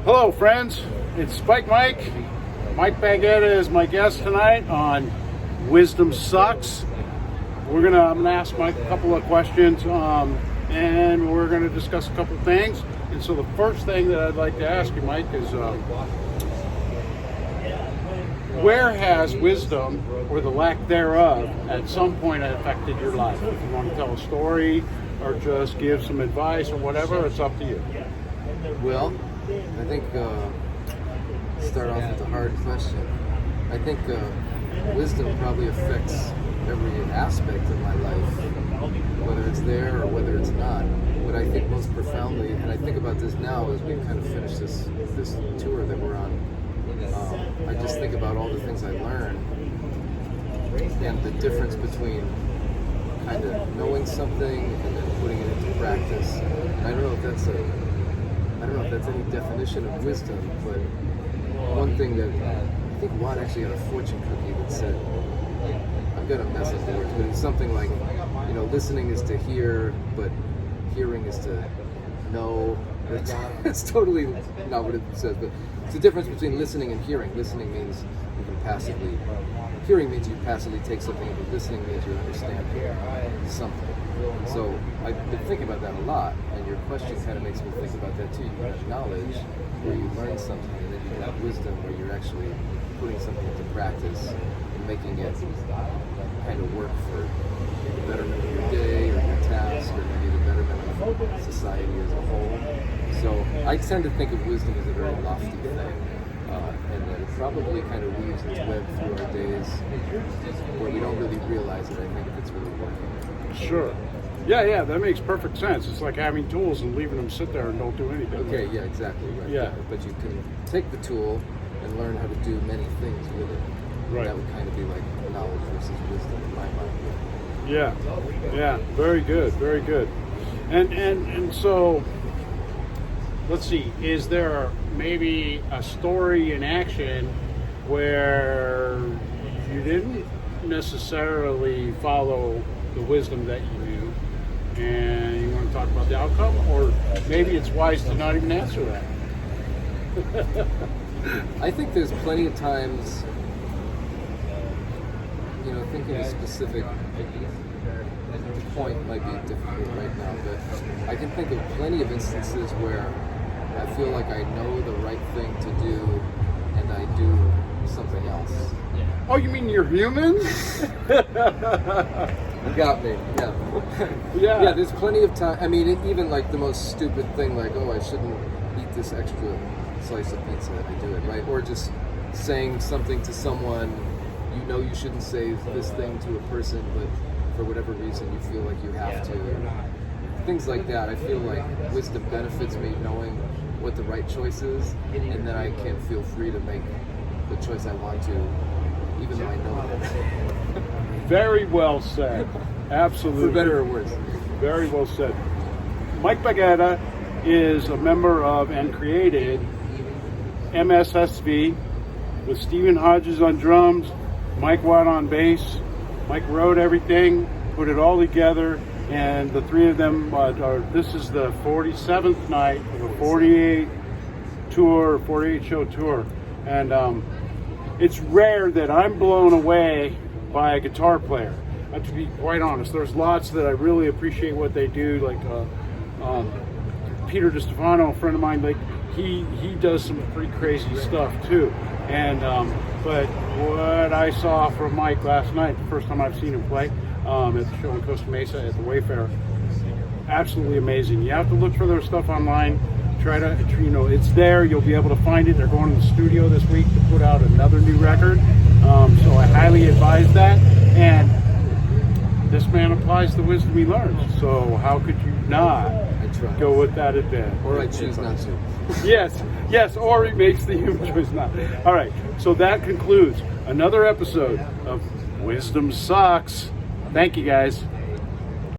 Hello, friends. It's Spike Mike. Mike Baggetta is my guest tonight on Wisdom Sucks. I'm gonna ask Mike a couple of questions, and we're gonna discuss a couple things. And so the first thing that I'd like to ask you, Mike, is where has wisdom, or the lack thereof, at some point affected your life? If you want to tell a story or just give some advice or whatever, it's up to you. Well, I think start off with a hard question. I think wisdom probably affects every aspect of my life, whether it's there or whether it's not. What I think most profoundly, and I think about this now as we kind of finish this tour that we're on, I just think about all the things I learned and the difference between kind of knowing something and then putting it into practice. And I don't know if that's any definition of wisdom, but one thing that I think Watt actually had a fortune cookie that said, I've got a message there, but it's something like, listening is to hear, but hearing is to know. It's totally not what it says, but it's the difference between listening and hearing. Listening means you can passively, hearing means you passively take something, but listening means you're understanding something. So I've been thinking about that a lot, and your question kind of makes me think about that too. You have knowledge where you learn something, and then you have wisdom where you're actually putting something into practice and making it kind of work for the betterment of your day or your task or maybe the betterment of society as a whole. So I tend to think of wisdom as a very lofty thing, and that it probably kind of weaves its web through our days where we don't really realize it, I think, if it's really working. Sure. Yeah, that makes perfect sense. It's like having tools and leaving them sit there and don't do anything. Okay, yeah, exactly. Right. Yeah. But you can take the tool and learn how to do many things with it. Right. That would kind of be like knowledge versus wisdom in my mind. Yeah, very good. And so, let's see, is there maybe a story in action where you didn't necessarily follow the wisdom that you knew, and you want to talk about the outcome? Or maybe it's wise to not even answer that. I think there's plenty of times, thinking a specific point might be difficult right now, but I can think of plenty of instances where I feel like I know the right thing to do and I do something else. Oh, you mean you're human? You got me, yeah. Yeah. Yeah, there's plenty of time. I mean, even like the most stupid thing, like, I shouldn't eat this extra slice of pizza, I do it, right? Or just saying something to someone, you shouldn't say this thing to a person, but for whatever reason you feel like you have to. Things like that. I feel like wisdom benefits me knowing what the right choice is, and then I can feel free to make the choice I want to, even though I know it. Very well said. Absolutely. For better or worse. Very well said. Mike Baggetta is a member of and created MSSV with Stephen Hodges on drums, Mike Watt on bass. Mike wrote everything, put it all together, and the three of them this is the 47th night of a 48 show tour. And it's rare that I'm blown away by a guitar player. I have to be quite honest. There's lots that I really appreciate what they do, like Peter DiStefano, a friend of mine, like he does some pretty crazy stuff too. And but what I saw from Mike last night, the first time I've seen him play at the show in Costa Mesa at the Wayfarer, absolutely amazing. You have to look for their stuff online. Try to, it's there. You'll be able to find it. They're going to the studio this week to put out another new record. So I highly advise that. And this man applies the wisdom he learns. So how could you not go with that advantage? Or I choose not to. Yes, or he makes the human choice not. All right, so that concludes another episode of Wisdom Sucks. Thank you, guys.